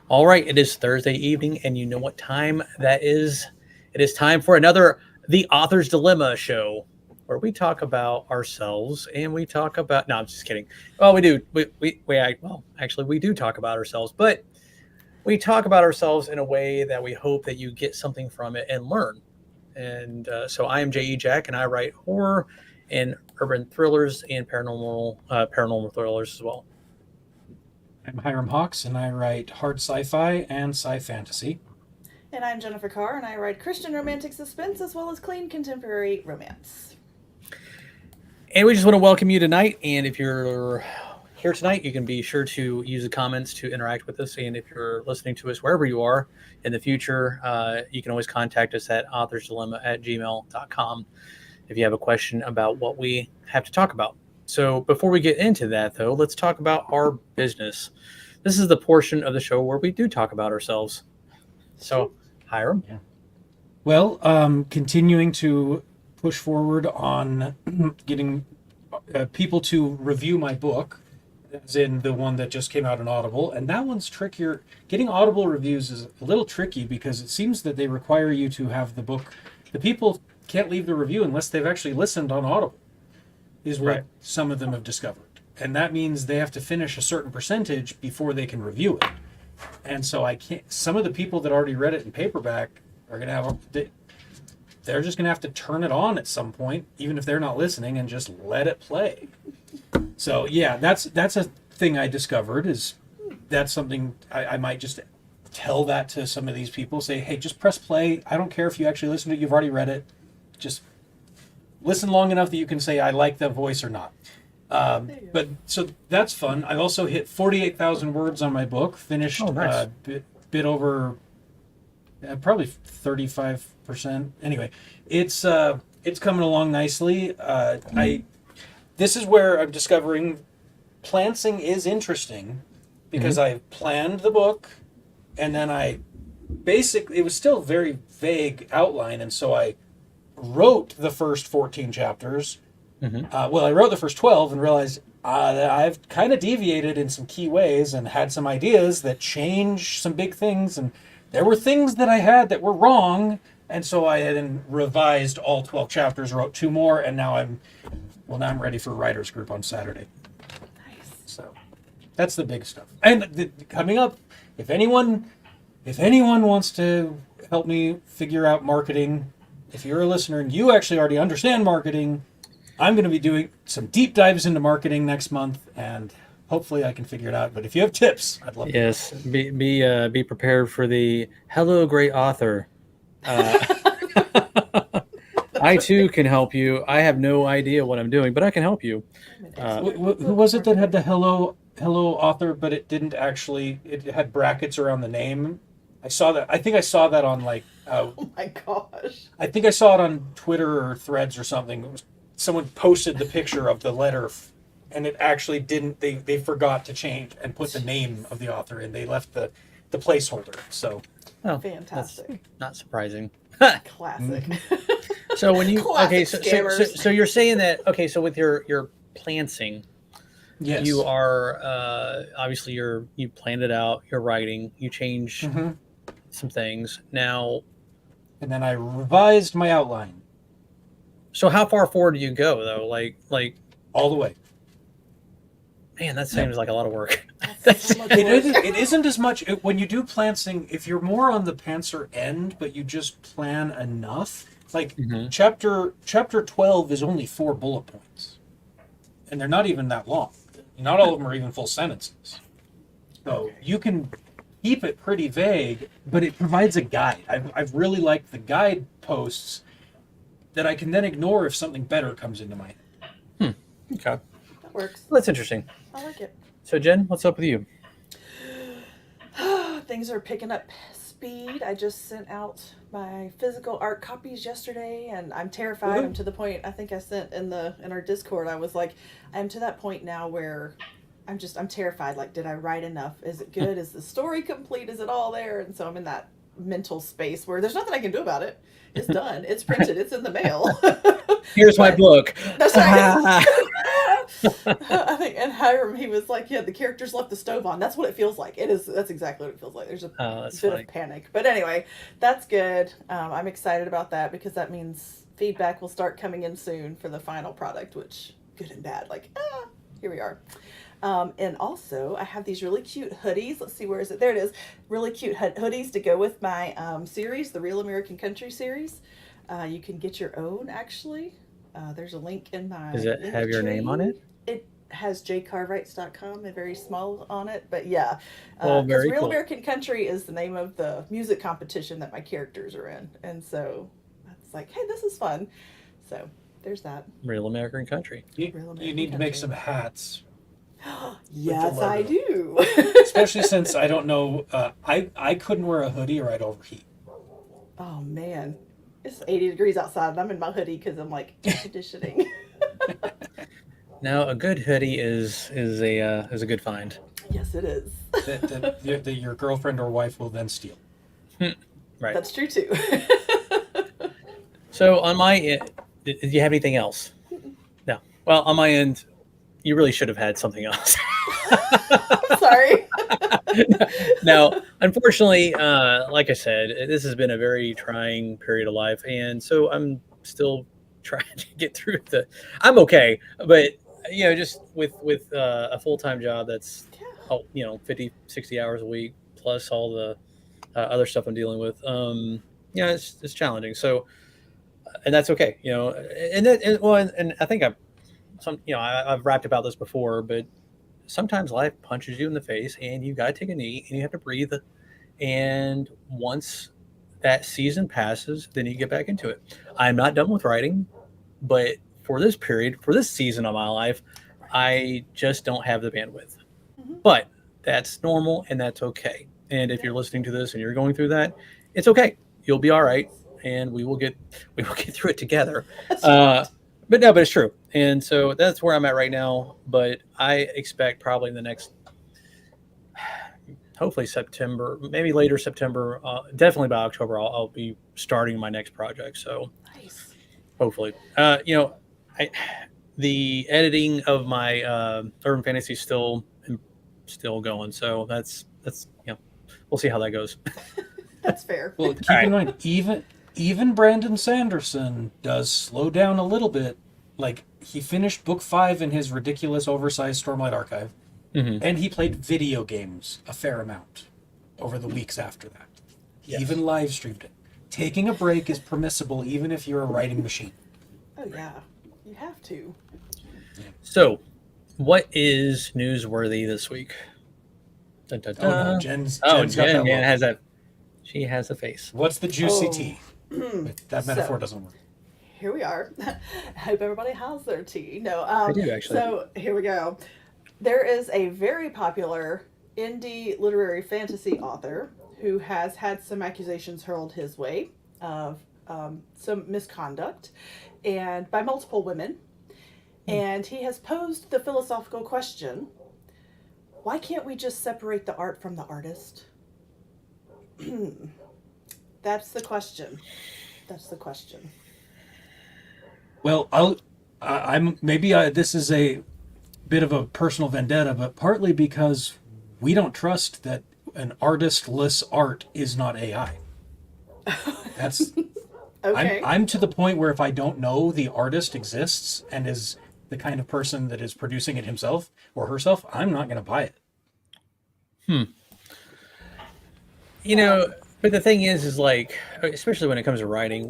All right, it is Thursday evening, and you know what time that is? It is time for another The Author's Dilemma show, where we talk about ourselves and we talk about. No, I'm just kidding. Well, we do. Well, actually, we do talk about ourselves, but we talk about ourselves in a way that we hope that you get something from it and learn. And so I am J.E. Jack, and I write horror and urban thrillers and paranormal thrillers as well. I'm Hiram Hawks, and I write hard sci-fi and sci-fantasy. And I'm Jennifer Carr, and I write Christian romantic suspense as well as clean contemporary romance. And we just want to welcome you tonight. And if you're here tonight, you can be sure to use the comments to interact with us. And if you're listening to us wherever you are in the future, you can always contact us at authorsdilemma@gmail.com if you have a question about what we have to talk about. So before we get into that, though, let's talk about our business. This is the portion of the show where we do talk about ourselves. So, Hiram? Yeah. Well, continuing to push forward on getting people to review my book, as in the one that just came out on Audible. And that one's trickier. Getting Audible reviews is a little tricky because it seems that they require you to have the book. The people can't leave the review unless they've actually listened on Audible, is what some of them have discovered. And that means they have to finish a certain percentage before they can review it. And so I can't, some of the people that already read it in paperback are going to have, they're just going to have to turn it on at some point, even if they're not listening, and just let it play. So yeah, that's a thing I discovered, is that's something I might just tell that to some of these people, say, hey, just press play. I don't care if you actually listen to it, you've already read it. Just listen long enough that you can say I like the voice or not. But so that's fun. I also hit 48,000 words on my book. Finished nice. bit over probably 35%. Anyway, it's coming along nicely. This is where I'm discovering planting is interesting, because I planned the book, and then it was still very vague outline, and so I wrote the first 14 chapters. I wrote the first 12 and realized that I've kind of deviated in some key ways and had some ideas that change some big things, and there were things that I had that were wrong, and so I then revised all 12 chapters, wrote 2 more, and now I'm ready for writers group on Saturday. Nice. So that's the big stuff. And coming up, if anyone wants to help me figure out marketing, if you're a listener and you actually already understand marketing, I'm going to be doing some deep dives into marketing next month, and hopefully I can figure it out. But if you have tips, I'd love to. Yes, be prepared for the hello, great author. I too can help you. I have no idea what I'm doing, but I can help you. Who was it that had the hello author, but it didn't actually? It had brackets around the name. I saw that. I think I saw that on Oh my gosh. I think I saw it on Twitter or Threads or something. It was, someone posted the picture of the letter, and it actually didn't. They forgot to change and put the name of the author in. They left the placeholder. So Fantastic. That's not surprising. Classic. So when you Classic so you're saying that so with your planting, yes, you are obviously you planned it out. You're writing. You change some things now. And then I revised my outline. So how far forward do you go though? Like all the way. Man, that seems like a lot of work. It isn't as much when you do planting. If you're more on the pantser end, but you just plan enough. Like chapter 12 is only 4 bullet points, and they're not even that long. Not all of them are even full sentences. So you can keep it pretty vague, but it provides a guide. I've really liked the guide posts that I can then ignore if something better comes into my head. Okay. That works. Well, that's interesting. I like it. So Jen, what's up with you? Things are picking up speed. I just sent out my physical art copies yesterday, and I'm terrified. Really? I'm to the point, I think I sent in our Discord, I was like, I'm to that point now where I'm terrified. Like, did I write enough? Is it good? Is the story complete? Is it all there? And so I'm in that mental space where there's nothing I can do about it. It's done. It's printed. It's in the mail. Here's my book. That's right. I think, and Hiram, he was like, yeah, the characters left the stove on. That's what it feels like. It is. That's exactly what it feels like. There's a Oh, that's bit funny. of panic, but anyway, that's good. I'm excited about that because that means feedback will start coming in soon for the final product, which good and bad. Like, here we are. And also, I have these really cute hoodies. Let's see, where is it? There it is. Really cute hoodies to go with my series, the Real American Country series. You can get your own, actually. There's a link in my Does it link have your name on tree. it? It has jcarwrites.com and very small on it. But yeah, Well, because very Real cool. American Country is the name of the music competition that my characters are in. And so it's like, hey, this is fun. So there's that. Real American Country. You, Real you American need to make Country. some hats, Yes, I logo. do. especially since I don't know. I couldn't wear a hoodie or I'd overheat. Oh man, it's 80 degrees outside, and I'm in my hoodie because I'm like air conditioning. Now, a good hoodie is a good find. Yes, it is. That your girlfriend or wife will then steal. Right. That's true too. So on my end, did you have anything else? No. Well, on my end, you really should have had something else. I'm sorry. Now, unfortunately, like I said, this has been a very trying period of life, and so I'm still trying to get through the. I'm okay, but just with a full time job that's, Yeah. 50, 60 hours a week plus all the other stuff I'm dealing with. It's challenging. So, and that's okay, and I think I've rapped about this before, but sometimes life punches you in the face and you got to take a knee and you have to breathe. And once that season passes, then you get back into it. I'm not done with writing, but for this period, for this season of my life, I just don't have the bandwidth. Hmm. But that's normal and that's okay. And if Yeah. you're listening to this and you're going through that, it's okay. You'll be all right, and we will get through it together. That's Uh, right. but it's true, and so that's where I'm at right now. But I expect probably in the next, hopefully September, maybe later September, definitely by October, I'll be starting my next project. So Nice. hopefully, I the editing of my urban fantasy is still going. So that's we'll see how that goes. That's fair. Well, All keep in right. mind, even Brandon Sanderson does slow down a little bit. Like he finished book 5 in his ridiculous oversized Stormlight archive, Hmm. and he played video games a fair amount over the weeks after that. He Yes. even live streamed it. Taking a break is permissible even if you're a writing machine. Oh yeah, you have to. So, what is newsworthy this week? Dun, dun, Oh no, dun. Jen's Oh, got that Jen look. has that. She has a face. What's the juicy Oh. tea? That metaphor So- doesn't work. Here we are. I hope everybody has their tea. No, I do, actually. So here we go. There is a very popular indie literary fantasy author who has had some accusations hurled his way of some misconduct, and by multiple women. And he has posed the philosophical question: why can't we just separate the art from the artist? That's the question. That's the question. Well, I'm maybe this is a bit of a personal vendetta, but partly because we don't trust that an artistless art is not AI. That's Okay. I'm to the point where if I don't know the artist exists and is the kind of person that is producing it himself or herself, I'm not going to buy it. But the thing is like, especially when it comes to writing,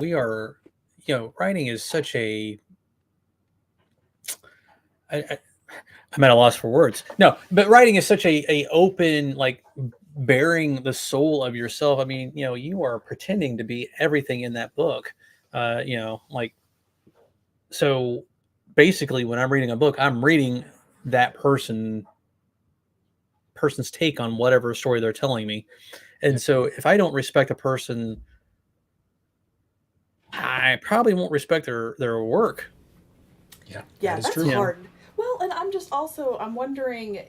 writing is such a. I, I'm at a loss for words. No, but writing is such a open, like bearing the soul of yourself. I mean, you are pretending to be everything in that book. Like, so basically when I'm reading a book, I'm reading that person's take on whatever story they're telling me. And so if I don't respect a person, I probably won't respect their work. Yeah, Yeah, that is that's true. hard. Well, and I'm wondering,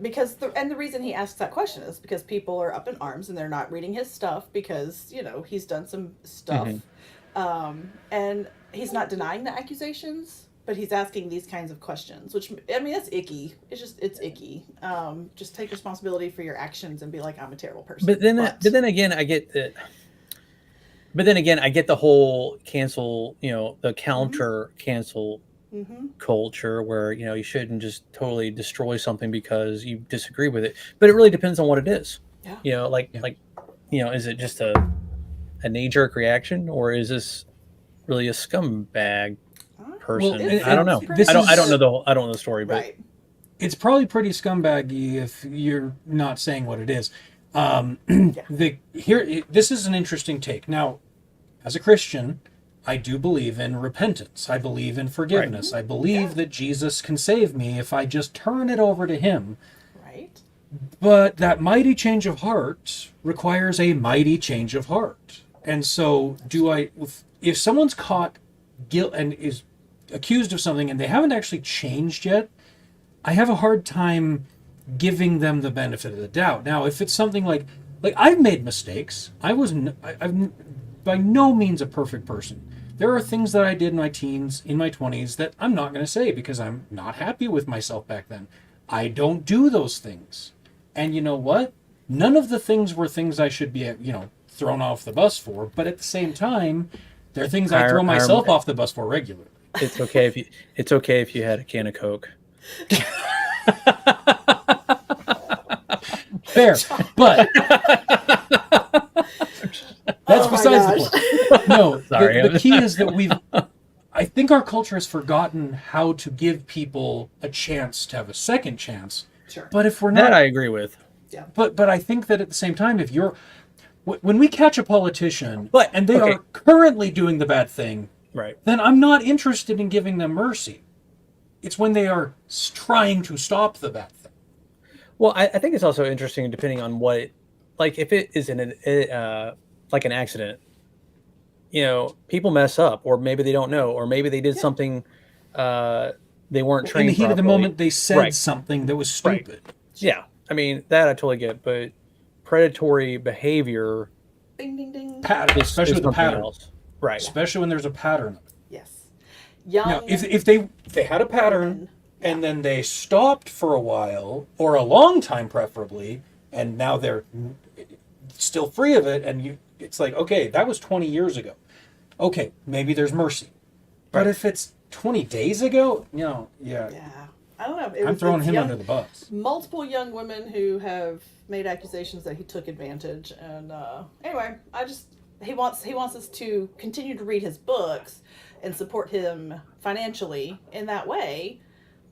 because the reason he asks that question is because people are up in arms and they're not reading his stuff because he's done some stuff, Mhm. and he's not denying the accusations, but he's asking these kinds of questions, which, I mean, that's icky. It's icky. Just take responsibility for your actions and be like, I'm a terrible person. But then again, I get that. But then again, I get the whole cancel, the counter cancel culture where, you shouldn't just totally destroy something because you disagree with it. But it really depends on what it is. Yeah. Is it just a knee-jerk reaction, or is this really a scumbag person? Well, I don't know. I don't know the story, but Right. it's probably pretty scumbaggy if you're not saying what it is. This is an interesting take. Now, as a Christian, I do believe in repentance. I believe in forgiveness. Right. I believe that Jesus can save me if I just turn it over to him. Right. But that mighty change of heart requires a mighty change of heart. And so if someone's caught guilt and is accused of something and they haven't actually changed yet, I have a hard time giving them the benefit of the doubt. Now, if it's something like I've made mistakes. I'm by no means a perfect person. There are things that I did in my teens, in my 20s, that I'm not going to say because I'm not happy with myself back then. I don't do those things. And you know what? None of the things were things I should be, thrown off the bus for. But at the same time, there are things I throw myself off the bus for regularly. It's okay if you had a can of Coke. Fair, but that's besides the point. No, sorry. The key is that I think our culture has forgotten how to give people a chance to have a second chance. Sure. But if we're not, that I agree with. Yeah. But I think that at the same time, when we catch a politician and they okay. are currently doing the bad thing, right, then I'm not interested in giving them mercy. It's when they are trying to stop the bad thing. Well, I think it's also interesting depending on what, if it is an accident, people mess up, or maybe they don't know, or maybe they did something they weren't trained in the heat properly. of the moment. They said something that was stupid. Right. Yeah, I mean that I totally get, but predatory behavior, ding ding ding, especially with the pattern, right? Especially when there's a pattern of it. Yes. Young. Now, if they had a pattern. And then they stopped for a while, or a long time preferably, and now they're still free of it, and it's like, okay, that was 20 years ago. Okay, maybe there's mercy. But if it's 20 days ago, yeah. Yeah. I don't know. I'm throwing him under the bus. Multiple young women who have made accusations that he took advantage. And anyway, he wants us to continue to read his books and support him financially in that way.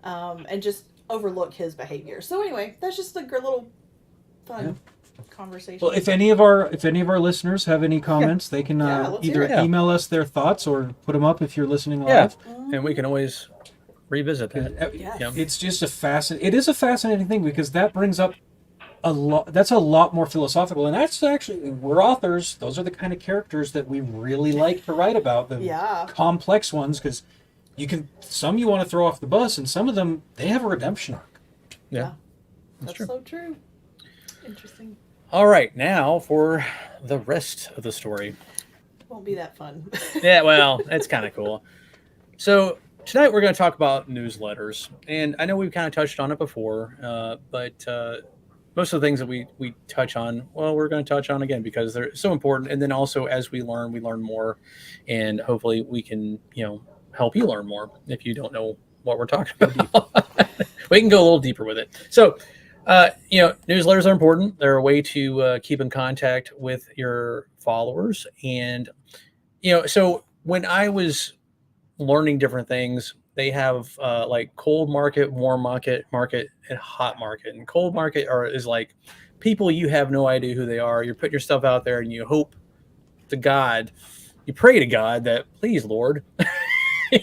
And just overlook his behavior. So anyway, that's just a little fun conversation. Well, if any of our listeners have any comments, they can either email us their thoughts or put them up if you're listening live. And we can always revisit that. It's just it is a fascinating thing because that brings up a lot. That's a lot more philosophical, and that's actually, we're authors. Those are the kind of characters that we really like to write about. The complex ones, because. Some you want to throw off the bus, and some of them, they have a redemption arc. Yeah. That's so true. Interesting. All right, now for the rest of the story. Won't be that fun. Yeah, well, it's kind of cool. So tonight we're going to talk about newsletters. And I know we've kind of touched on it before, but most of the things that we touch on, well, we're going to touch on again because they're so important. And then also as we learn more, and hopefully we can, help you learn more if you don't know what we're talking about. We can go a little deeper with it. So, newsletters are important. They're a way to keep in contact with your followers. And, so when I was learning different things, they have cold market, warm market, and hot market. And cold market is like people you have no idea who they are. You're putting your stuff out there and you hope to God, you pray to God that, please, Lord,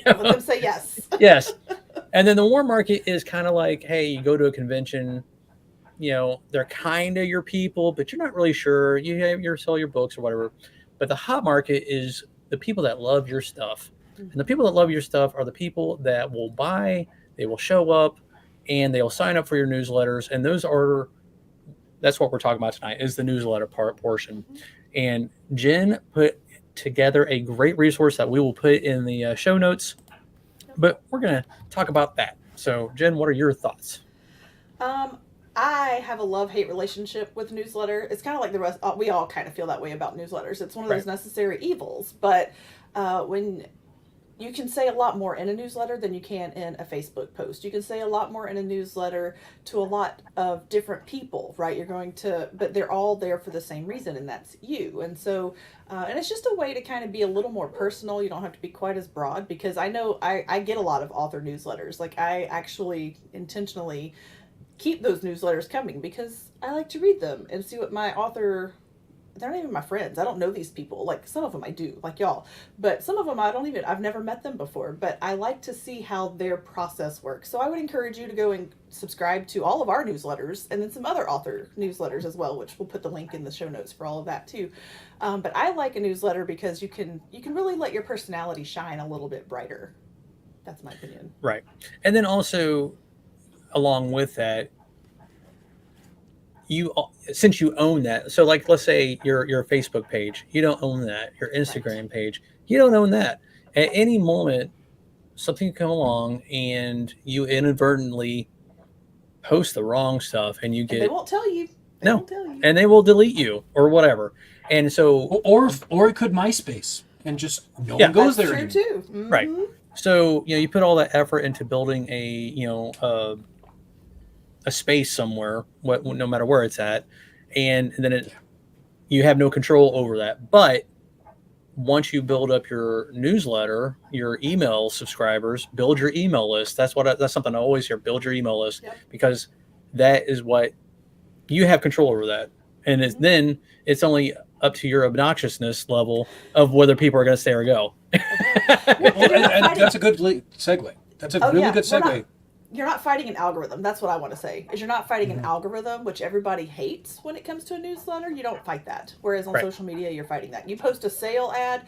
Let them say yes. Yes. And then the warm market is kind of like, hey, you go to a convention, they're kind of your people, but you're not really sure. You sell your books or whatever. But the hot market is the people that love your stuff. And the people that love your stuff are the people that will buy, they will show up, and they'll sign up for your newsletters. And that's what we're talking about tonight, is the newsletter portion. And Jen put together a great resource that we will put in the show notes. but we're going to talk about that. So, Jen, what are your thoughts? Um, I have a love-hate relationship with newsletter. It's kind of like the rest. We all kind of feel that way about newsletters. It's one of Right. those necessary evils. But when you can say a lot more in a newsletter than you can in a Facebook post. You can say a lot more in a newsletter to a lot of different people, right? You're going to, but they're all there for the same reason, and that's you. And so, and it's just a way to kind of be a little more personal. You don't have to be quite as broad because I know I get a lot of author newsletters. Like, I actually intentionally keep those newsletters coming because I like to read them and see what my author, they're not even my friends. I don't know these people. Like, some of them I do, like y'all. But some of them I don't even, I've never met them before. But I like to see how their process works. So I would encourage you to go and subscribe to all of our newsletters and then some other author newsletters as well, which we'll put the link in the show notes for all of that too. But I like a newsletter because you can really let your personality shine a little bit brighter. That's my opinion. Right. And then also, along with that, you since you own that, so like let's say your Facebook page, you don't own that. Your Right. Instagram page, you don't own that. At any moment, something can come along and you inadvertently post the wrong stuff, and you And they get won't tell you. They no, won't tell you. and they will delete you or whatever. And so, Or it could MySpace and just no one yeah, goes That's there true anymore. too. right. Mm-hmm. So you put all that effort into building a space somewhere, no matter where it's at, and then you have no control over that. But once you build up your newsletter, your email subscribers, build your email list. That's something I always hear. Build your email list Yep. because that is what you have control over that, and Mm-hmm. then it's only up to your obnoxiousness level of whether people are going to stay or go. That's right. Well, and you're not And fighting. that's a good segue. That's a Oh really yeah, good we're not. segue. You're not fighting an algorithm. That's what I want to say. Is you're not fighting an Mhm. algorithm, which everybody hates when it comes to a newsletter. You don't fight that. Whereas on Right. social media, you're fighting that. You post a sale ad,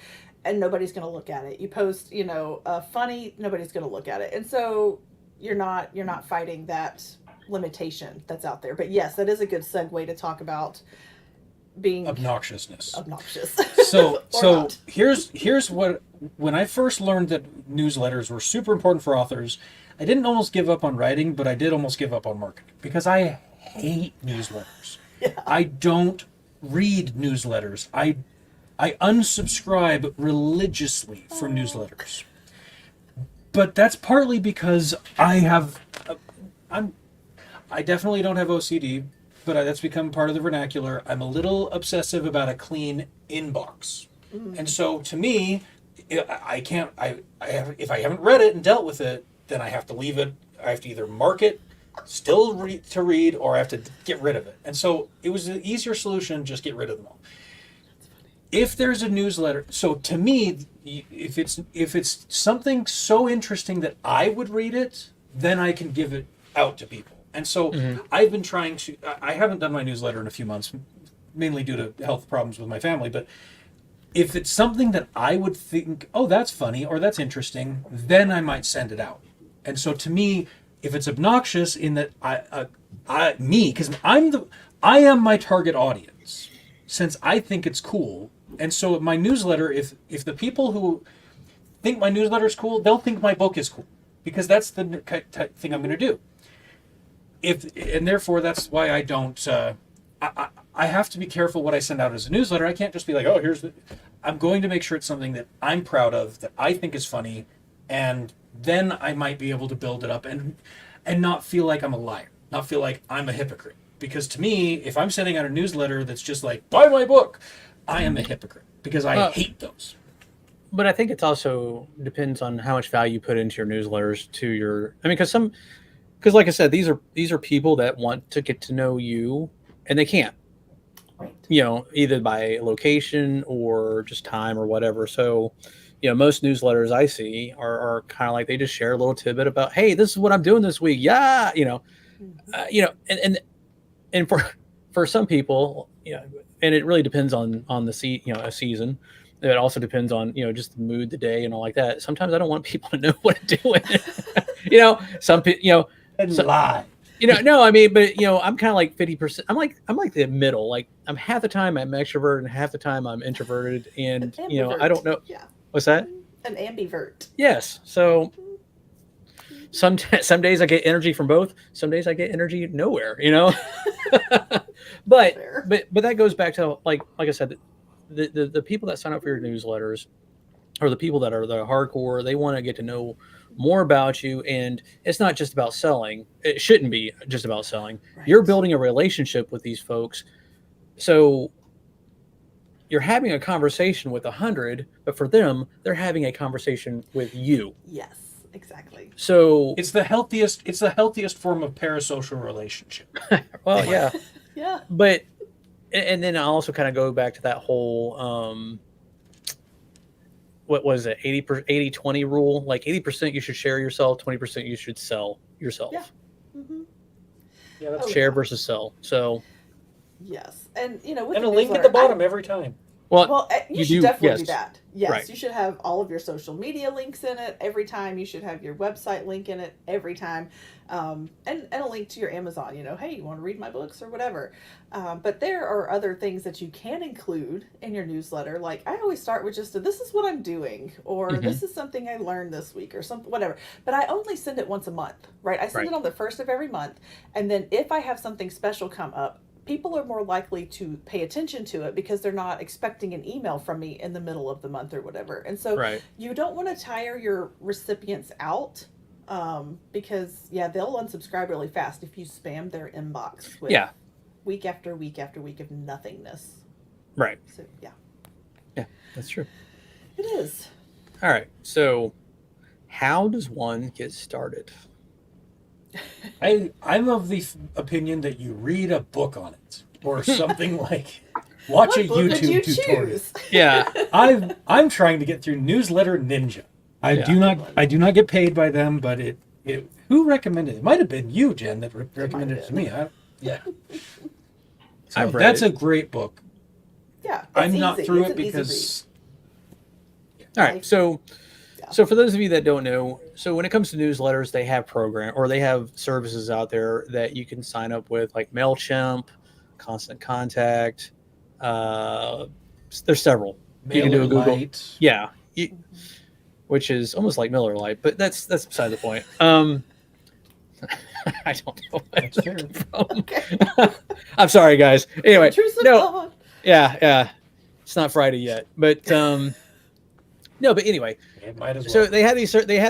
and nobody's going to look at it. You post, a funny, nobody's going to look at it. And so you're not fighting that limitation that's out there. But yes, that is a good segue to talk about being Obnoxiousness. obnoxious. So Or so not. here's what, when I first learned that newsletters were super important for authors, I didn't almost give up on writing, but I did almost give up on marketing because I hate newsletters. Yeah. I don't read newsletters. I unsubscribe religiously from newsletters. But that's partly because I'm I definitely don't have OCD, but that's become part of the vernacular. I'm a little obsessive about a clean inbox. And so to me, I can't, I have, if I haven't read it and dealt with it, then I have to leave it. I have to either mark it, to read, or I have to get rid of it. And so it was an easier solution, just get rid of them all. If there's a newsletter, so to me, if it's something so interesting that I would read it, then I can give it out to people. And so I've been trying to. I haven't done my newsletter in a few months, mainly due to health problems with my family. But if it's something that I would think, oh, that's funny or that's interesting, then I might send it out. And so to me, if it's obnoxious in that because I am my target audience, since I think it's cool. And so my newsletter, if the people who think my newsletter is cool, they'll think my book is cool because that's the thing I'm going to do. And therefore that's why I don't. I have to be careful what I send out as a newsletter. I can't just be like, oh, I'm going to make sure it's something that I'm proud of, that I think is funny, and then I might be able to build it up and not feel like I'm a liar, not feel like I'm a hypocrite. Because to me, if I'm sending out a newsletter that's just like, buy my book, I am a hypocrite because I hate those. But I think it's also depends on how much value you put into your newsletters to your. I mean, because like I said, these are people that want to get to know you, and they can't. Right. Either by location or just time or whatever. So, most newsletters I see are kind of like they just share a little tidbit about, hey, this is what I'm doing this week. Yeah, and for some people, and it really depends on the a season. It also depends on just the mood, the day, and all like that. Sometimes I don't want people to know what I'm doing. Some people, And lie. no, I mean, but I'm kind of like 50%. I'm like the middle. Like I'm half the time I'm extrovert and half the time I'm introverted, and An ambivert. I don't know Yeah. what's that. An ambivert. Yes, so some days I get energy from both. Some days I get energy nowhere. You know. but Fair. but that goes back to like I said, the people that sign up for your newsletters, or the people that are the hardcore, they want to get to know more about you. And it's not just about selling. It shouldn't be just about selling. Right. You're building a relationship with these folks. So you're having a conversation with 100, but for them, they're having a conversation with you. Yes, exactly. So It's the healthiest form of parasocial relationship. well, yeah. Yeah. But and then I also kind of go back to that whole what was it, 80/20 rule? Like 80% you should share yourself, 20% you should sell yourself. Yeah. Mm-hmm. Yeah, that's Share versus sell. So Yes, and with and the a link at newsletter, the bottom every time. Well, you should definitely do yes. that. Yes, Right. you should have all of your social media links in it every time. You should have your website link in it every time, and a link to your Amazon. Hey, you want to read my books or whatever. But there are other things that you can include in your newsletter. Like I always start with just this is what I'm doing, or this is something I learned this week, or something, whatever. But I only send it once a month, right? I send Right. it on the first of every month, and then if I have something special come up, people are more likely to pay attention to it because they're not expecting an email from me in the middle of the month or whatever. And so Right. you don't want to tire your recipients out, because they'll unsubscribe really fast if you spam their inbox with Yeah. week after week after week of nothingness. Right. So yeah, That's true. it is. All right. So how does one get started? I'm of the opinion that you read a book on it or something like watch a What book did you YouTube tutorial. choose? Yeah. I'm trying to get through Newsletter Ninja. I Yeah. do not get paid by them, but it who recommended it? It might have been you, Jen, that recommended it to me. Yeah. So I've read that's it. a great book. Yeah, it's I'm not easy. through It's it an easy because All right. So Yeah. so for those of you that don't know, so when it comes to newsletters, they have they have services out there that you can sign up with, like MailChimp, Constant Contact. There's several. You can do a Mailer Google. Lite. Yeah. Which is almost like Miller Lite, but that's beside the point. I don't know. That's fair. Okay. I'm sorry, guys. Anyway, Intrusive no, thought. yeah. It's not Friday yet, but no, but anyway. It might as well. So they have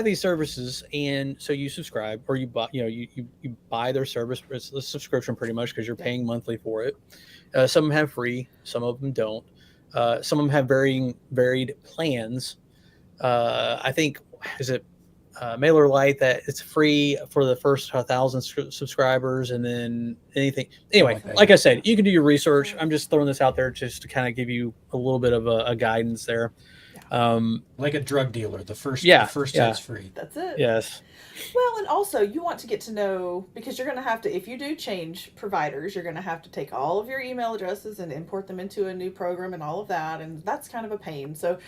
these services, and so you subscribe, or you buy, you buy their service. It's a subscription pretty much because you're paying monthly for it. Some of them have free, some of them don't. Some of them have varied plans. I think is it Mailer Lite that it's free for the first 1,000 subscribers, and then anything. Anyway, Something like that, like yeah. I said, you can do your research. I'm just throwing this out there just to kind of give you a little bit of a guidance there. Like a drug dealer, the first Yeah. set's free. That's it. Yes. Well, and also you want to get to know, because you're going to have to, if you do change providers, you're going to have to take all of your email addresses and import them into a new program and all of that, and that's kind of a pain. So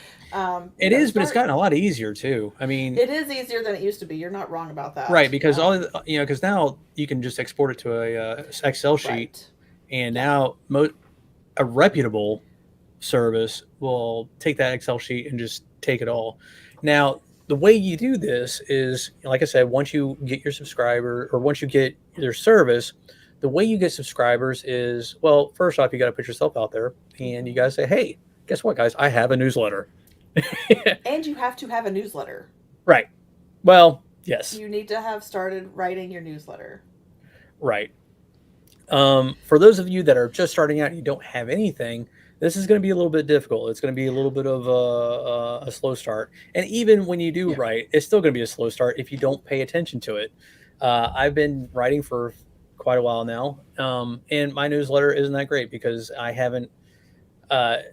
It is, but it's gotten a lot easier too. I mean, it is easier than it used to be. You're not wrong about that. right, because because now you can just export it to a Excel sheet, Right. and now a reputable service will take that Excel sheet and just take it all. Now, the way you do this is, like I said, once you get your subscriber, or once you get your service, the way you get subscribers is, well, first off, you got to put yourself out there, and you got to say, hey, guess what, guys? I have a newsletter. And you have to have a newsletter. Right. Well, yes. You need to have started writing your newsletter. Right. For those of you that are just starting out and you don't have anything, this is going to be a little bit difficult. It's going to be a little bit of a slow start. And even when you do write, it's still going to be a slow start if you don't pay attention to it. I've been writing for quite a while now, and my newsletter isn't that great because I haven't. I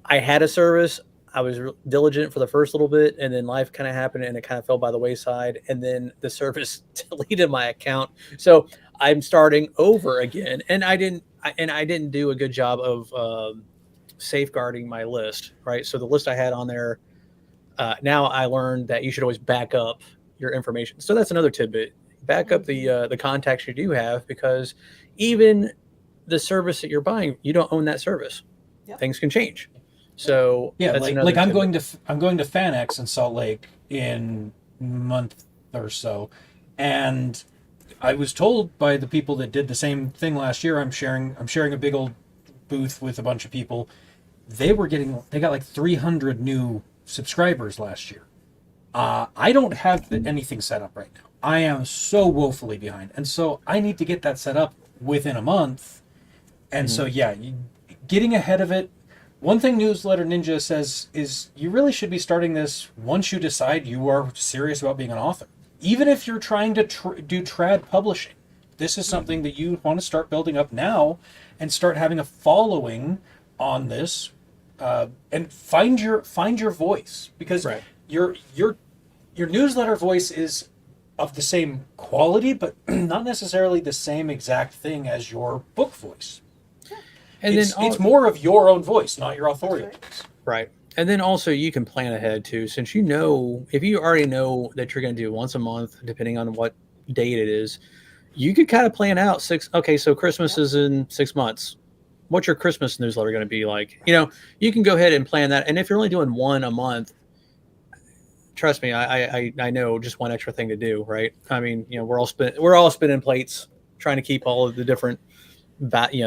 had a service. I was diligent for the first little bit, and then life kind of happened, and it kind of fell by the wayside. And then the service deleted my account, so I'm starting over again. And I didn't do a good job of safeguarding my list, right? So the list I had on there, now I learned that you should always back up your information. So that's another tidbit: back up the contacts you do have, because even the service that you're buying, you don't own that service. Yep. Things can change. So Yeah, that's like another I'm tidbit. going to FanX in Salt Lake in a month or so, And I was told by the people that did the same thing last year. I'm sharing a big old booth with a bunch of people. They got like 300 new subscribers last year. I don't have anything set up right now. I am so woefully behind, and so I need to get that set up within a month. And so yeah, getting ahead of it. One thing Newsletter Ninja says is you really should be starting this once you decide you are serious about being an author. Even if you're trying to do trad publishing, this is something that you want to start building up now and start having a following on this, and find your voice, because Right. your newsletter voice is of the same quality, but not necessarily the same exact thing as your book voice. And It's more of your own voice, not your authorial That's voice. right. And then also you can plan ahead too, since you know, if you already know that you're going to do once a month, depending on what date it is, you could kind of plan out okay, so Christmas is in 6 months. What's your Christmas newsletter going to be like? You can go ahead and plan that. And if you're only doing one a month, trust me, I know just one extra thing to do, right? I mean, we're all spinning plates, trying to keep all of the different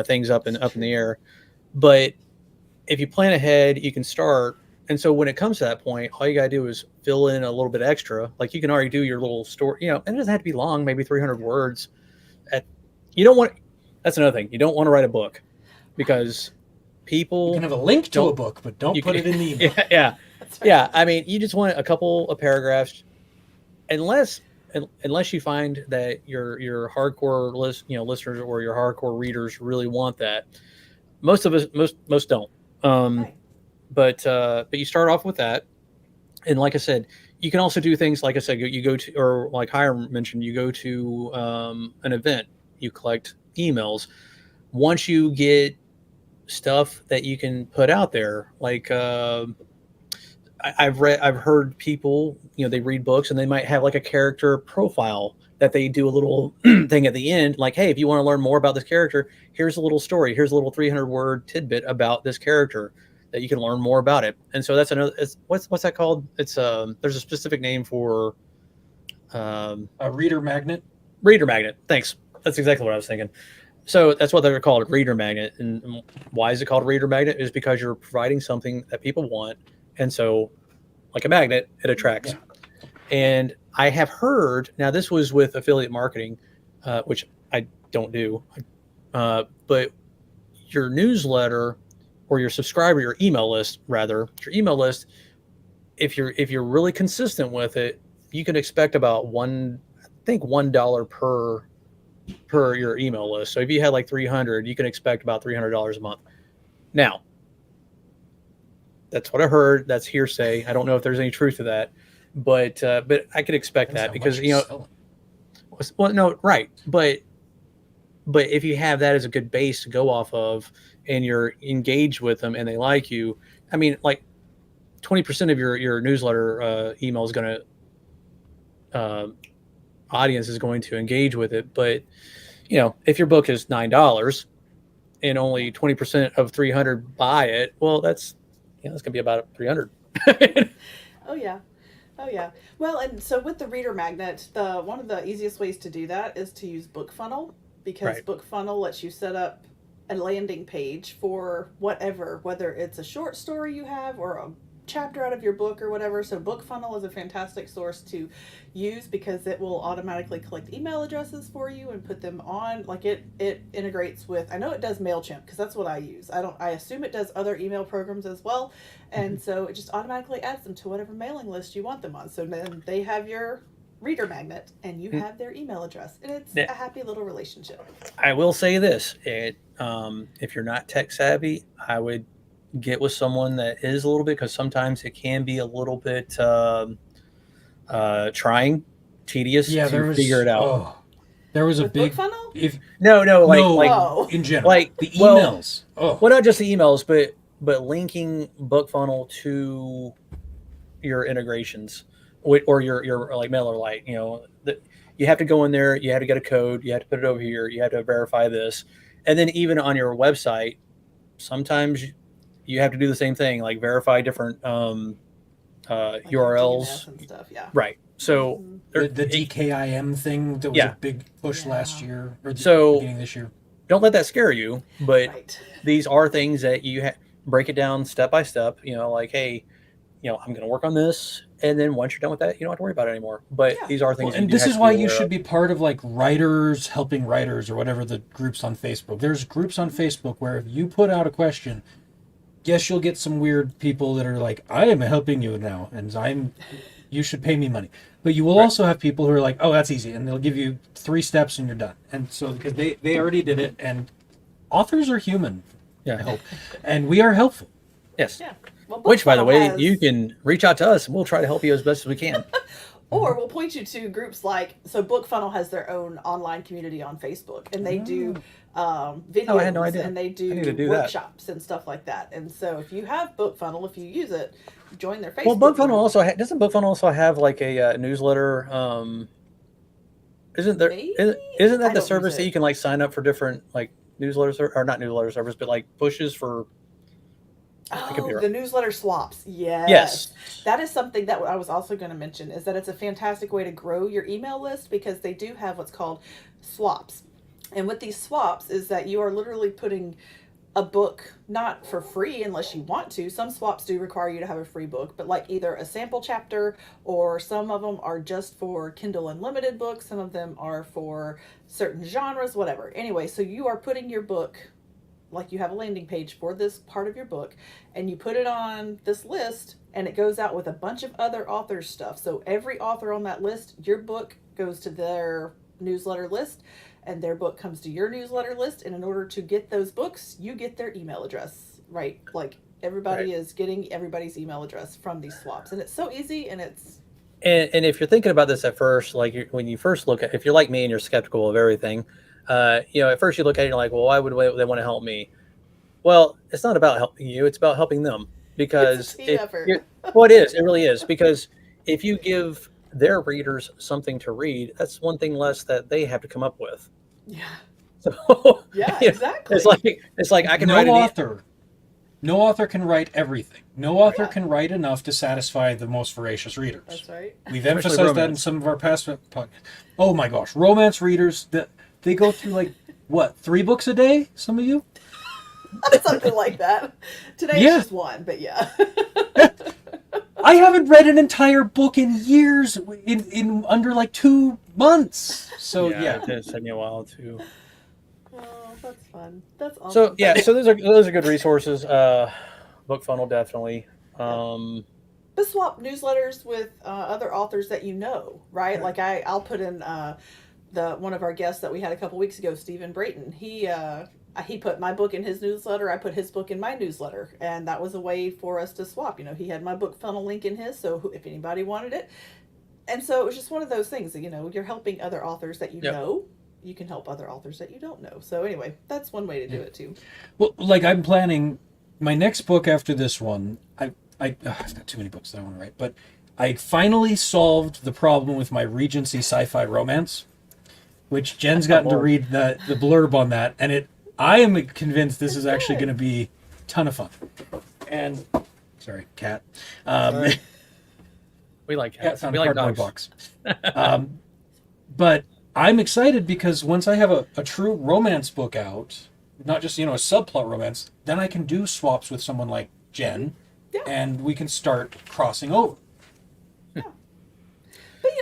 things up in the air. But if you plan ahead, you can start. And so when it comes to that point, all you got to do is fill in a little bit extra. Like you can already do your little story, and it doesn't have to be long, maybe 300 words. That's another thing. You don't want to write a book because people You can have a link to a don't- book, but don't you put can- it in the email. yeah. That's right. Yeah. I mean, you just want a couple of paragraphs, unless you find that your hardcore listeners or your hardcore readers really want that. Most of us, most don't. Right. But you start off with that, and like I said, you can also do things like I said. You go to, or like Hiram mentioned, you go to an event, you collect emails. Once you get stuff that you can put out there, like I've heard people, they read books and they might have like a character profile that they do a little thing at the end, like, hey, if you want to learn more about this character, here's a little story, here's a little 300-word tidbit about this character that you can learn more about it. And so that's another. What's that called? It's there's a specific name for A reader magnet. reader magnet. Thanks. That's exactly what I was thinking. So that's what they're called, a reader magnet. And why is it called a reader magnet? Is because you're providing something that people want. And so, like a magnet, it attracts. Yeah. And I have heard, now this was with affiliate marketing, which I don't do, but your newsletter or your subscriber, your email list, if you're really consistent with it, you can expect about $1 per your email list. So if you had like 300, you can expect about $300 a month. Now, that's what I heard. That's hearsay. I don't know if there's any truth to that, but I could expect that because well, no, right, but if you have that as a good base to go off of, and you're engaged with them and they like you, I mean, like 20% of your newsletter email is going to audience is going to engage with it. But if your book is $9 and only 20% of 300 buy it, well, that's gonna be about 300. Oh yeah. Oh yeah. Well, and so with the reader magnet, one of the easiest ways to do that is to use BookFunnel, because Right. BookFunnel lets you set up a landing page for whatever, whether it's a short story you have or a chapter out of your book or whatever. So BookFunnel is a fantastic source to use because it will automatically collect email addresses for you and put them on. Like it integrates with, I know it does MailChimp because that's what I use. I assume it does other email programs as well. And so it just automatically adds them to whatever mailing list you want them on. So then they have your reader magnet and you have their email address, and it's Yeah. a happy little relationship. I will say this: if you're not tech savvy, I would get with someone that is a little bit, because sometimes it can be a little bit trying, tedious to figure it out. There was a With big BookFunnel? if No, like no, like Oh. in general, like the well, emails. well, not just the emails, but linking BookFunnel to your integrations or your like MailerLite. You have to go in there, you have to get a code, you have to put it over here, you have to verify this, and then even on your website, sometimes you have to do the same thing, like verify different Like your URLs. DNS and stuff. Yeah. Right. So Mhm. The DKIM thing that was Yeah. a big push last Yeah. year or the So- beginning of this year. don't let that scare you, but Right. these are things that you break it down step by step, like, hey, I'm going to work on this. And then once you're done with that, you don't have to worry about it anymore. But Yeah. these are Well, things you and do this have is to why be you aware should of. be part of like writers helping writers or whatever the groups on Facebook. There's groups on Facebook where if you put out a question, yes, you'll get some weird people that are like, I am helping you now, and you should pay me money. But you will Right. also have people who are like, oh, that's easy, and they'll give you 3 steps and you're done. And so because they already did it, and authors are human, Yeah. I hope, and we are helpful. Yes. Yeah. Well, Which, by the BookFunnel way, has- you can reach out to us and we'll try to help you as best as we can. Or we'll point you to groups like, so BookFunnel has their own online community on Facebook, and they do videos, Oh, I had no idea. and they I need to do do that. workshops and stuff like that. And so if you have BookFunnel, if you use it, join their Facebook Well, BookFunnel group. also doesn't BookFunnel also have like a newsletter? Isn't there? Maybe? Isn't I that the don't service use that it. you can like sign up for different like newsletters or not newsletter service, but like pushes for? I could be Oh, wrong. the newsletter swaps. Yes. Yes. That is something that I was also going to mention, is that it's a fantastic way to grow your email list, because they do have what's called swaps. And with these swaps is that you are literally putting a book, not for free unless you want to. Some swaps do require you to have a free book, but like either a sample chapter, or some of them are just for Kindle Unlimited books. Some of them are for certain genres, whatever. Anyway, so you are putting your book, like you have a landing page for this part of your book, and you put it on this list, and it goes out with a bunch of other authors' stuff. So every author on that list, your book goes to their newsletter list, and their book comes to your newsletter list. And in order to get those books, you get their email address, right? Like everybody Right. is getting everybody's email address from these swaps, and it's so easy, and it's And if you're thinking about this at first, like when you first look at, if you're like me and you're skeptical of everything, at first you look at it and you're like, well, why would they want to help me? Well, it's not about helping you; it's about helping them. Because It's a team if effort. well, it is, it really is. Because if you give their readers something to read, that's one thing less that they have to come up with. yeah, So yeah, you know, exactly. it's like I can No write an no author can write everything. No author Yeah. can write enough to satisfy the most voracious readers. That's right. We've Especially emphasized that in romance. some of our past podcasts. Oh my gosh, romance readers, they go through like what, 3 books a day? Some of you? Something like that. Today Yeah. it's just one, but yeah. I haven't read an entire book in years, in under like 2 months. So yeah. it did take me a while to. Oh, that's fun. That's awesome. So yeah, so those are good resources. BookFunnel definitely. But swap newsletters with other authors that you know, right? Like I'll put in the one of our guests that we had a couple weeks ago, Stephen Brayton. He put my book in his newsletter. I put his book in my newsletter, and that was a way for us to swap. He had my BookFunnel link in his, so if anybody wanted it, and so it was just one of those things that you're helping other authors that you Yep. know. You can help other authors that you don't know. So anyway, that's one way to do it too. Well, like I'm planning my next book after this one. I've got too many books that I want to write, but I finally solved the problem with my Regency sci-fi romance, which Jen's gotten to read the blurb on that, and I am convinced this is actually going to be a ton of fun. And sorry, cat. Sorry. We like cats. Cat found We a like cardboard dogs. box. But I'm excited because once I have a true romance book out, not just a subplot romance, then I can do swaps with someone like Jen, Yeah. and we can start crossing over.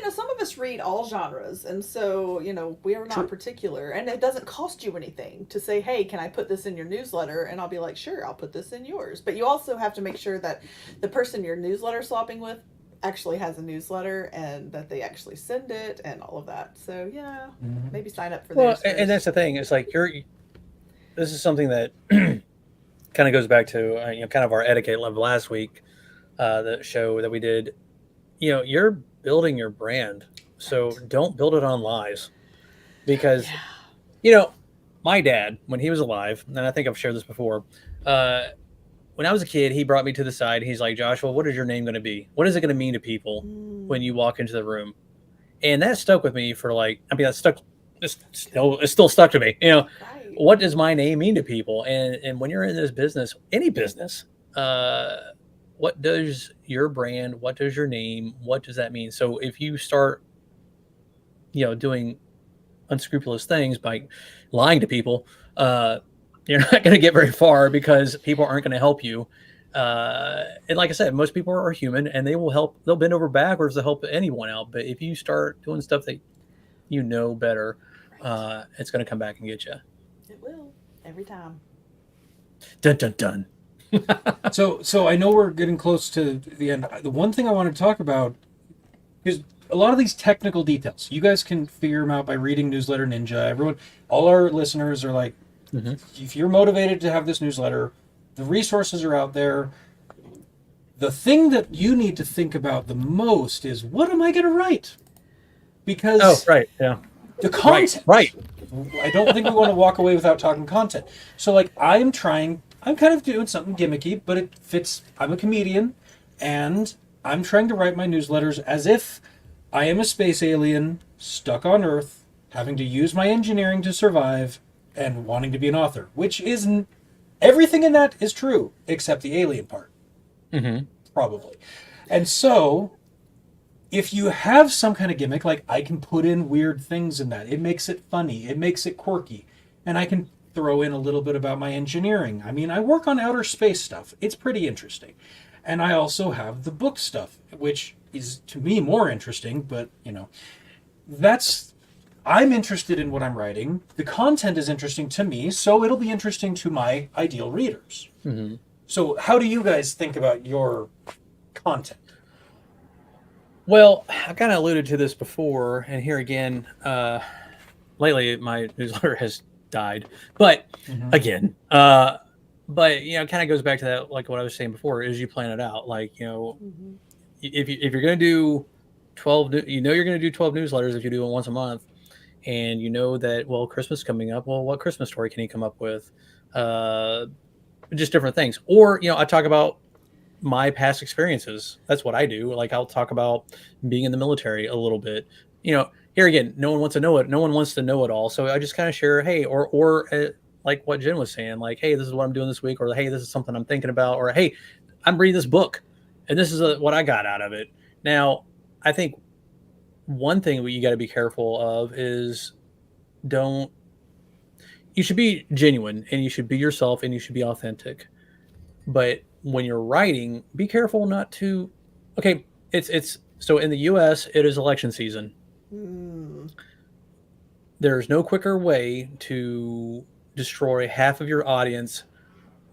But some of us read all genres, and so we are not True. particular, and it doesn't cost you anything to say, hey, can I put this in your newsletter? And I'll be like, sure, I'll put this in yours. But you also have to make sure that the person you're newsletter swapping with actually has a newsletter, and that they actually send it, and all of that. So yeah, maybe sign up for Well, theirs and first. that's the thing. It's like this is something that kind of goes back to kind of our etiquette level last week, the show that we did. You're building your brand, so don't build it on lies, because my dad, when he was alive, and I think I've shared this before, when I was a kid, he brought me to the side. He's like, Joshua, what is your name going to be? What is it going to mean to people when you walk into the room? And that stuck with me for it's still stuck to me. Right. What does my name mean to people? And when you're in this business, any business, what does your brand, what does your name, what does that mean? So if you start, doing unscrupulous things by lying to people, uh, you're not going to get very far because people aren't going to help you. And like I said, most people are human and they will help. They'll bend over backwards to help anyone out. But if you start doing stuff that you know better, Right. it's going to come back and get you. It will every time. Dun dun dun. So I know we're getting close to the end. The one thing I want to talk about is a lot of these technical details. You guys can figure them out by reading Newsletter Ninja. Everyone, all our listeners are like, if you're motivated to have this newsletter, the resources are out there. The thing that you need to think about the most is, what am I going to write? Because Oh, right. Yeah. the content. Right. I don't think we want to walk away without talking content. So, like, I'm kind of doing something gimmicky, but it fits. I'm a comedian, and I'm trying to write my newsletters as if I am a space alien stuck on Earth, having to use my engineering to survive, and wanting to be an author, which isn't. Everything in that is true, except the alien part. Mm-hmm. Probably. And so, if you have some kind of gimmick, like I can put in weird things in that, it makes it funny, it makes it quirky, and I can throw in a little bit about my engineering. I mean, I work on outer space stuff. It's pretty interesting. And I also have the book stuff, which is to me more interesting, but I'm interested in what I'm writing. The content is interesting to me, so it'll be interesting to my ideal readers. Mm-hmm. So how do you guys think about your content? Well, I kind of alluded to this before, and here again, lately my newsletter has died. But again, but it kind of goes back to that, like what I was saying before, is you plan it out. Like Mm-hmm. if you're going to do 12, you're going to do 12 newsletters if you do it once a month, and you know that Christmas coming up. Well, what Christmas story can you come up with? Just different things, or I talk about my past experiences. That's what I do. Like I'll talk about being in the military a little bit. Here again, no one wants to know it. No one wants to know it all. So I just kind of share, hey, or like what Jen was saying, like, hey, this is what I'm doing this week, or hey, this is something I'm thinking about, or hey, I'm reading this book, and this is what I got out of it. Now, I think one thing you got to be careful of is you should be genuine and you should be yourself and you should be authentic. But when you're writing, be careful not to. Okay, it's so in the U.S. it is election season. Mm. There's no quicker way to destroy half of your audience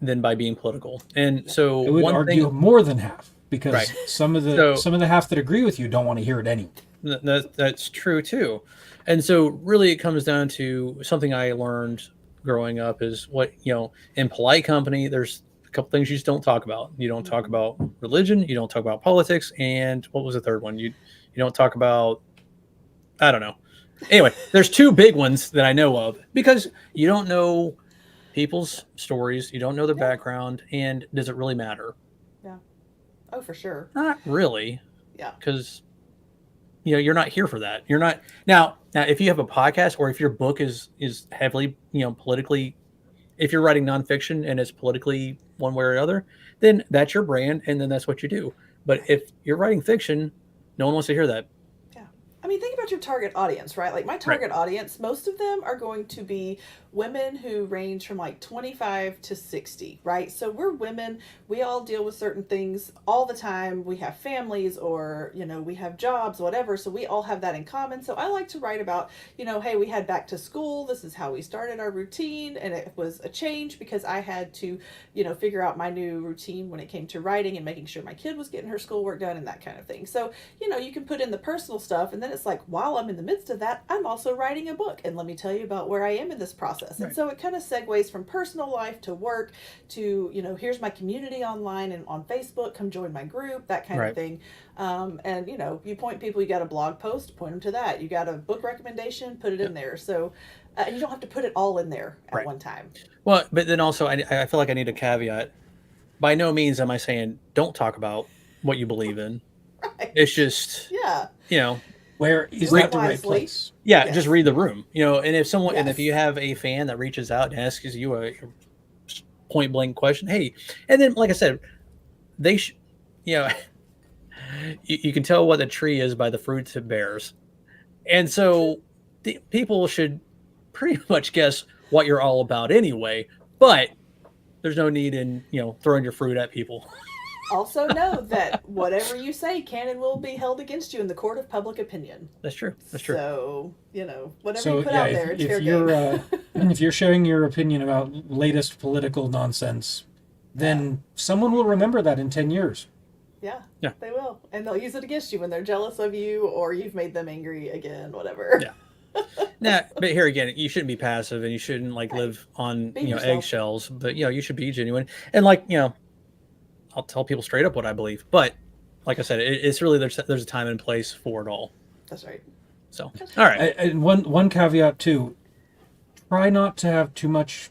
than by being political. And so I would one argue thing, more than half, because Right. some of So- the half that agree with you don't want to hear it anyway. that's true too. And so really it comes down to something I learned growing up is what, in polite company, there's a couple things you just don't talk about. You don't talk about religion, you don't talk about politics, and what was the third one? You don't talk about, I don't know. Anyway, there's two big ones that I know of, because you don't know people's stories, you don't know their background, and does it really matter? Oh, for sure. Not really, Yeah. because you're not here for that. You're not now. If you have a podcast, or if your book is heavily politically, if you're writing nonfiction and it's politically one way or another, then that's your brand, and then that's what you do. But if you're writing fiction, no one wants to hear that. Yeah. I mean, think about your target audience, right? Like my target audience, most of them are going to be women who range from like 25 to 60, right? So we're women. We all deal with certain things all the time. We have families, or, we have jobs, whatever. So we all have that in common. So I like to write about, hey, we had back to school. This is how we started our routine. And it was a change because I had to, figure out my new routine when it came to writing and making sure my kid was getting her schoolwork done and that kind of thing. So, you can put in the personal stuff, and then it's like, while I'm in the midst of that, I'm also writing a book. And let me tell you about where I am in this process. Right. And so it kind of segues from personal life to work to, here's my community online and on Facebook, come join my group, that kind of thing. And, you point people, you got a blog post, point them to that. You got a book recommendation, put it in there. So you don't have to put it all in there at one time. Well, but then also I feel like I need a caveat. By no means am I saying don't talk about what you believe in. Right. It's just, Yeah. Where is Do it that the right wisely. place? Yes. just read the room. And if someone, and if Yes. you have a fan that reaches out and asks you a point blank question, hey, and then like I said, you know, you can tell what the tree is by the fruits it bears. And so people should pretty much guess what you're all about anyway, but there's no need in, throwing your fruit at people. Also know that whatever you say can and will be held against you in the court of public opinion. That's true. That's true. So, whatever So you put yeah, out there, it's fair if you're game. if you're sharing your opinion about latest political nonsense, then someone will remember that in 10 years. Yeah, Yeah. they will. And they'll use it against you when they're jealous of you or you've made them angry again, whatever. Yeah. Nah, but here again, you shouldn't be passive and you shouldn't live on, Be yourself. eggshells, but you should be genuine. And I'll tell people straight up what I believe. But like I said, it's really there's a time and place for it all. That's right. So, all right. And one caveat too: try not to have too much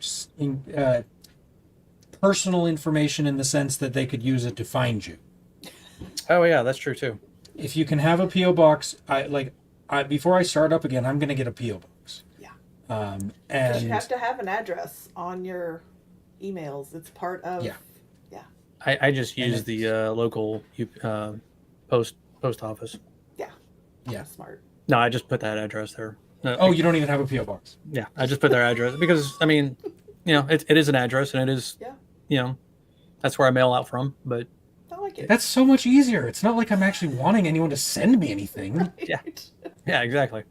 personal information in the sense that they could use it to find you. Oh yeah, that's true too. If you can have a PO box, before I start up again, I'm going to get a PO box. Yeah. And You have to have an address on your emails. It's part of. Yeah. I just use the local post office. Yeah. Yeah. Smart. No, I just put that address there. Oh, you don't even have a PO box. Yeah, I just put their address because it is an address and it is that's where I mail out from. But I like it. That's so much easier. It's not like I'm actually wanting anyone to send me anything. Yeah. Yeah, exactly.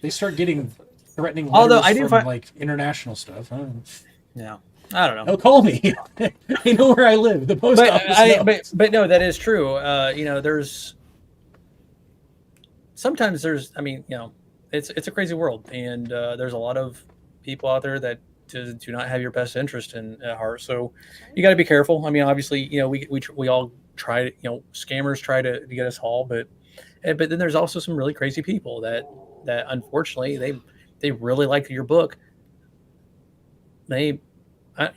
They start getting threatening letters Although I do from find international stuff. yeah. I don't know. They'll call me. They know where I live. The post office knows. But no, that is true. There's sometimes it's a crazy world, and there's a lot of people out there that do not have your best interest at heart. So you got to be careful. I mean, obviously, we all try to, scammers try to get us all, but then there's also some really crazy people that unfortunately they really like your book.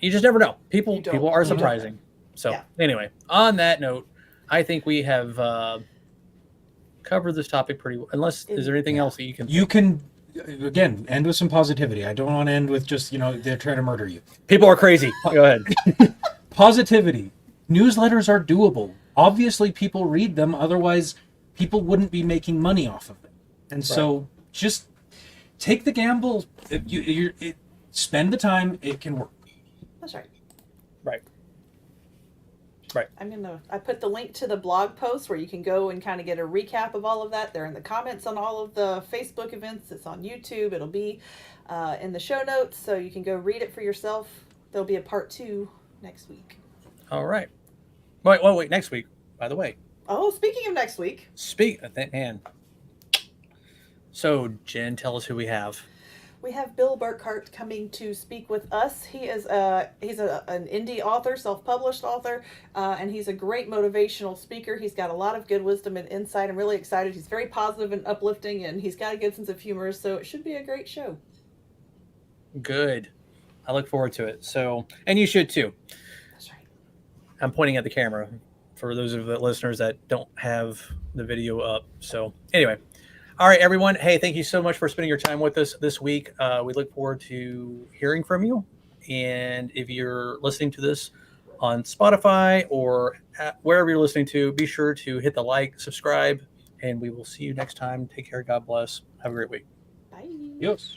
You just never know. People are surprising. So anyway, on that note, I think we have covered this topic pretty well. Unless, is there anything else that you can? You can, again, end with some positivity. I don't want to end with just, they're trying to murder you. People are crazy. Go ahead. Positivity. Newsletters are doable. Obviously, people read them. Otherwise, people wouldn't be making money off of them. And so just take the gamble. Spend the time. It can work. That's right. Right. I put the link to the blog post where you can go and kind of get a recap of all of that. They're in the comments on all of the Facebook events. It's on YouTube. It'll be in the show notes, so you can go read it for yourself. There'll be a part 2 next week. All right. Wait. Next week, by the way. Oh, speaking of next week. Man. So, Jen, tell us who we have. We have Bill Burkhart coming to speak with us. He is he's an indie author, self-published author, and he's a great motivational speaker. He's got a lot of good wisdom and insight. I'm really excited. He's very positive and uplifting, and he's got a good sense of humor, so it should be a great show. Good. I look forward to it. So, and you should too. That's right. I'm pointing at the camera for those of the listeners that don't have the video up. So, anyway. All right, everyone. Hey, thank you so much for spending your time with us this week. We look forward to hearing from you. And if you're listening to this on Spotify or wherever you're listening to, be sure to hit the like, subscribe, and we will see you next time. Take care. God bless. Have a great week. Bye. Yes.